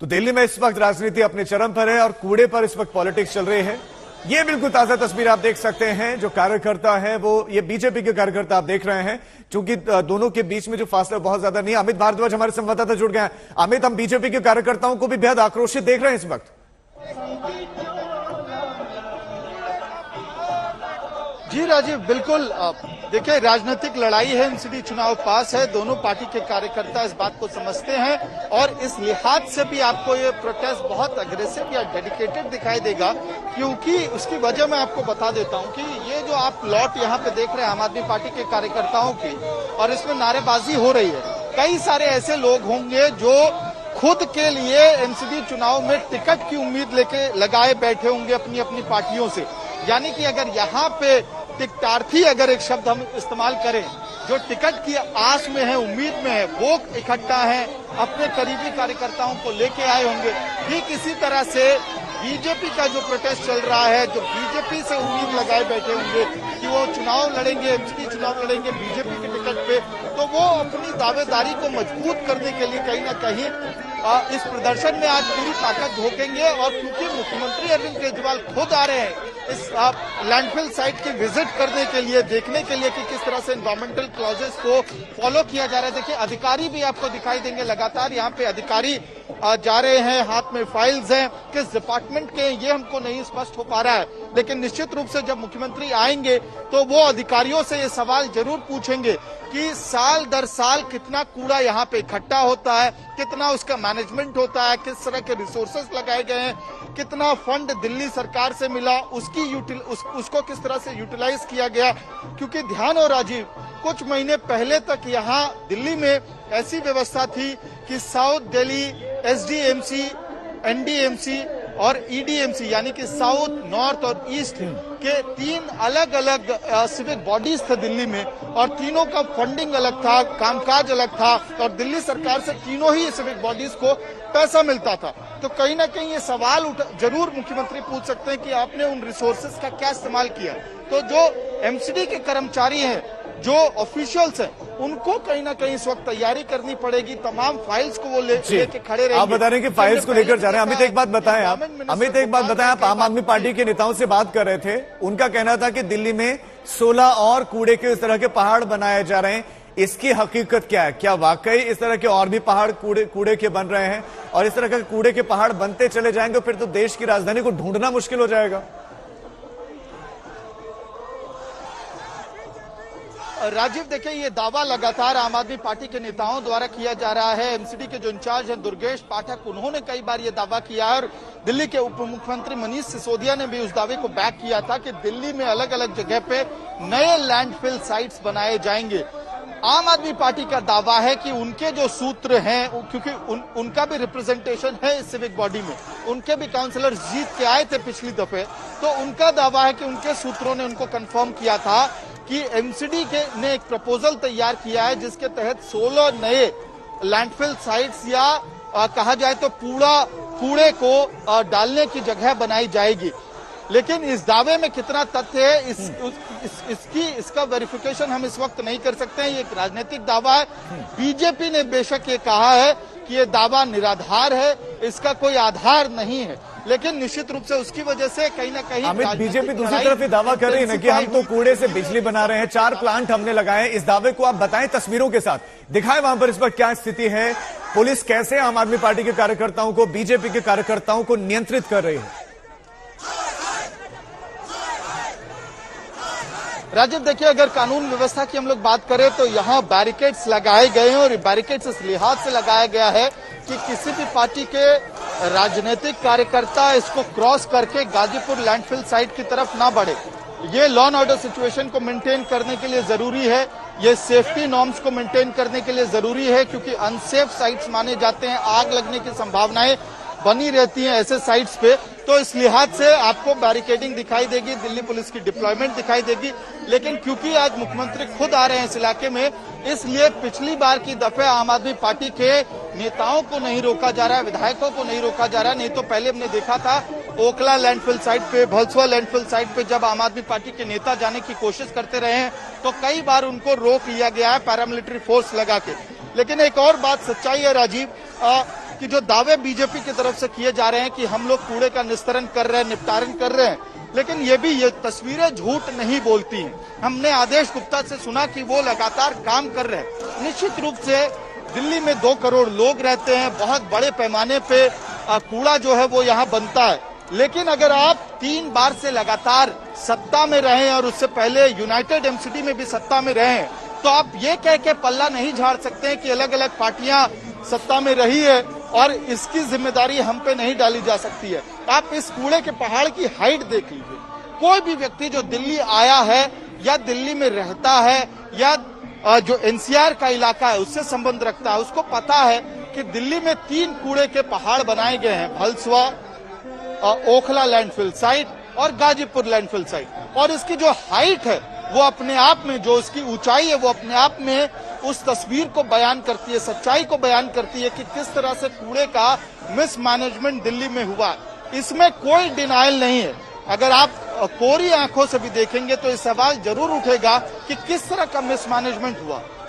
तो दिल्ली में इस वक्त राजनीति अपने चरम पर है और कूड़े पर इस वक्त पॉलिटिक्स चल रही है। ये बिल्कुल ताजा तस्वीर आप देख सकते हैं। जो कार्यकर्ता है वो ये बीजेपी के कार्यकर्ता आप देख रहे हैं, क्योंकि दोनों के बीच में जो फासला बहुत ज्यादा नहीं है। अमित भारद्वाज हमारे संवाददाता जुड़ गए हैं। अमित, हम बीजेपी के कार्यकर्ताओं को भी बेहद आक्रोशित देख रहे हैं इस वक्त। जी राजीव, बिल्कुल। देखिए, राजनीतिक लड़ाई है, एमसीडी चुनाव पास है, दोनों पार्टी के कार्यकर्ता इस बात को समझते हैं और इस लिहाज से भी आपको ये प्रोटेस्ट बहुत अग्रेसिव या डेडिकेटेड दिखाई देगा, क्योंकि उसकी वजह मैं आपको बता देता हूं कि ये जो आप प्लॉट यहाँ पे देख रहे हैं आम आदमी पार्टी के कार्यकर्ताओं की, और इसमें नारेबाजी हो रही है। कई सारे ऐसे लोग होंगे जो खुद के लिए एमसीडी चुनाव में टिकट की उम्मीद लेके लगाए बैठे होंगे अपनी अपनी पार्टियों से। यानी कि अगर यहाँ पे टिकटार्थी, अगर एक शब्द हम इस्तेमाल करें, जो टिकट की आस में है, उम्मीद में है, वो इकट्ठा है, अपने करीबी कार्यकर्ताओं को लेके आए होंगे। ठीक इसी तरह से बीजेपी का जो प्रोटेस्ट चल रहा है, जो बीजेपी से उम्मीद लगाए बैठे होंगे कि वो चुनाव लड़ेंगे, एमसीडी चुनाव लड़ेंगे बीजेपी के टिकट पे, तो वो अपनी दावेदारी को मजबूत करने के लिए कहीं ना कहीं इस प्रदर्शन में आज पूरी ताकत झोंकेंगे। और क्योंकि मुख्यमंत्री अरविंद केजरीवाल खुद आ रहे हैं इस लैंडफिल साइट की विजिट करने के लिए, देखने के लिए कि किस तरह से एनवायरमेंटल क्लॉजेस को फॉलो किया जा रहा है। देखिए, अधिकारी भी आपको दिखाई देंगे, लगातार यहाँ पे अधिकारी जा रहे हैं, हाथ में फाइल्स हैं। किस डिपार्टमेंट के ये हमको नहीं स्पष्ट हो पा रहा है, लेकिन निश्चित रूप से जब मुख्यमंत्री आएंगे तो वो अधिकारियों से ये सवाल जरूर पूछेंगे कि साल दर साल कितना कूड़ा यहाँ पे इकट्ठा होता है, कितना उसका मैनेजमेंट होता है, किस तरह के रिसोर्सेस लगाए गए हैं, कितना फंड दिल्ली सरकार से मिला, उसको किस तरह से यूटिलाइज किया गया। क्योंकि ध्यान हो राजीव, कुछ महीने पहले तक यहाँ दिल्ली में ऐसी व्यवस्था थी कि साउथ दिल्ली एसडीएमसी, एनडीएमसी और ईडीएमसी यानी कि साउथ, नॉर्थ और ईस्ट के 3 अलग अलग सिविक बॉडीज थे दिल्ली में, और तीनों का फंडिंग अलग था, कामकाज अलग था, और दिल्ली सरकार से तीनों ही सिविक बॉडीज को पैसा मिलता था। तो कहीं ना कहीं ये सवाल जरूर मुख्यमंत्री पूछ सकते हैं कि आपने उन रिसोर्सेज का क्या इस्तेमाल किया। तो जो एमसीडी के कर्मचारी हैं, जो ऑफिशियल्स हैं, उनको कहीं ना कहीं इस वक्त तैयारी करनी पड़ेगी। तमाम फाइल्स को वो लेके खड़े रहेंगे। आप बता रहे हैं कि फाइल्स को लेकर जा रहे हैं। अमित, एक बात बताएं आप। अमित, एक बात बताएं, आप आम आदमी पार्टी के नेताओं से बात कर रहे थे, उनका कहना था कि दिल्ली में 16 और कूड़े के इस तरह के पहाड़ बनाए जा रहे हैं। इसकी हकीकत क्या है? क्या वाकई इस तरह के और भी पहाड़ कूड़े के बन रहे हैं? और इस तरह के कूड़े के पहाड़ बनते चले जाएंगे फिर तो देश की राजधानी को ढूंढना मुश्किल हो जाएगा। राजीव, देखिए, ये दावा लगातार आम आदमी पार्टी के नेताओं द्वारा किया जा रहा है। एमसीडी के जो इंचार्ज हैं दुर्गेश पाठक, उन्होंने कई बार ये दावा किया है, और दिल्ली के उप मुख्यमंत्री मनीष सिसोदिया ने भी उस दावे को बैक किया था कि दिल्ली में अलग अलग जगह पे नए लैंडफिल साइट्स बनाए जाएंगे। आम आदमी पार्टी का दावा है कि उनके जो सूत्र हैं, क्योंकि उनका भी रिप्रेजेंटेशन है इस सिविक बॉडी में, उनके भी काउंसलर जीत के आए थे पिछली दफे, तो उनका दावा है कि उनके सूत्रों ने उनको कंफर्म किया था कि एमसीडी ने एक प्रपोजल तैयार किया है जिसके तहत 16 नए लैंडफिल साइट्स या कहा जाए तो कूड़े को डालने की जगह बनाई जाएगी। लेकिन इस दावे में कितना तथ्य है, इसका वेरिफिकेशन हम इस वक्त नहीं कर सकते हैं। ये एक राजनीतिक दावा है। बीजेपी ने बेशक ये कहा है कि ये दावा निराधार है, इसका कोई आधार नहीं है, लेकिन निश्चित रूप से उसकी वजह से कहीं ना कहीं अमित, बीजेपी दूसरी तरफ ये दावा कर रही है ना कि हम तो कूड़े से बिजली बना रहे हैं, 4 प्लांट हमने लगाए। इस दावे को आप बताएं तस्वीरों के साथ, दिखाएं वहां पर इस पर क्या स्थिति है, पुलिस कैसे आम आदमी पार्टी के कार्यकर्ताओं को, बीजेपी के कार्यकर्ताओं को नियंत्रित कर रही है। राजीव, देखिए, अगर कानून व्यवस्था की हम लोग बात करें तो यहाँ बैरिकेड्स लगाए गए हैं, और ये बैरिकेड्स इस लिहाज से लगाया गया है कि किसी भी पार्टी के राजनीतिक कार्यकर्ता इसको क्रॉस करके गाजीपुर लैंडफिल साइट की तरफ ना बढ़े। ये लॉ एंड ऑर्डर सिचुएशन को मेंटेन करने के लिए जरूरी है, ये सेफ्टी नॉर्म्स को मेंटेन करने के लिए जरूरी है, क्योंकि अनसेफ साइट्स माने जाते हैं, आग लगने की संभावनाएं बनी रहती हैं ऐसे साइट्स पे। तो इस लिहाज से आपको बैरिकेडिंग दिखाई देगी, दिल्ली पुलिस की डिप्लॉयमेंट दिखाई देगी। लेकिन क्योंकि आज मुख्यमंत्री खुद आ रहे हैं इस इलाके में, इसलिए पिछली बार की दफे आम आदमी पार्टी के नेताओं को नहीं रोका जा रहा है, विधायकों को नहीं रोका जा रहा है। नहीं तो पहले हमने देखा था ओखला लैंडफिल साइट पे, भलसवा लैंडफिल साइट पे जब आम आदमी पार्टी के नेता जाने की कोशिश करते रहे हैं तो कई बार उनको रोक लिया गया है पैरामिलिट्री फोर्स लगा के। लेकिन एक और बात सच्चाई है राजीव, कि जो दावे बीजेपी की तरफ से किए जा रहे हैं कि हम लोग कूड़े का निस्तारण कर रहे हैं, निपटारण कर रहे हैं, लेकिन ये तस्वीरें झूठ नहीं बोलती हैं। हमने आदेश गुप्ता से सुना कि वो लगातार काम कर रहे हैं। निश्चित रूप से दिल्ली में 2 करोड़ लोग रहते हैं, बहुत बड़े पैमाने पे कूड़ा जो है वो यहाँ बनता है, लेकिन अगर आप 3 बार से लगातार सत्ता में रहे और उससे पहले यूनाइटेड एमसीडी में भी सत्ता में रहे, तो आप ये कह के पल्ला नहीं झाड़ सकते हैं कि अलग अलग पार्टियां सत्ता में रही है और इसकी जिम्मेदारी हम पे नहीं डाली जा सकती है। आप इस कूड़े के पहाड़ की हाइट देख लीजिए। कोई भी व्यक्ति जो दिल्ली आया है या दिल्ली में रहता है या जो एनसीआर का इलाका है उससे संबंध रखता है, उसको पता है कि दिल्ली में 3 कूड़े के पहाड़ बनाए गए हैं, भलसवा, ओखला लैंडफिल साइट और गाजीपुर लैंडफिल साइट। और इसकी जो हाइट है वो अपने आप में, जो इसकी ऊंचाई है वो अपने आप में उस तस्वीर को बयान करती है, सच्चाई को बयान करती है कि किस तरह से कूड़े का मिसमैनेजमेंट दिल्ली में हुआ। इसमें कोई डिनायल नहीं है। अगर आप कोरी आंखों से भी देखेंगे तो ये सवाल जरूर उठेगा कि किस तरह का मिसमैनेजमेंट हुआ।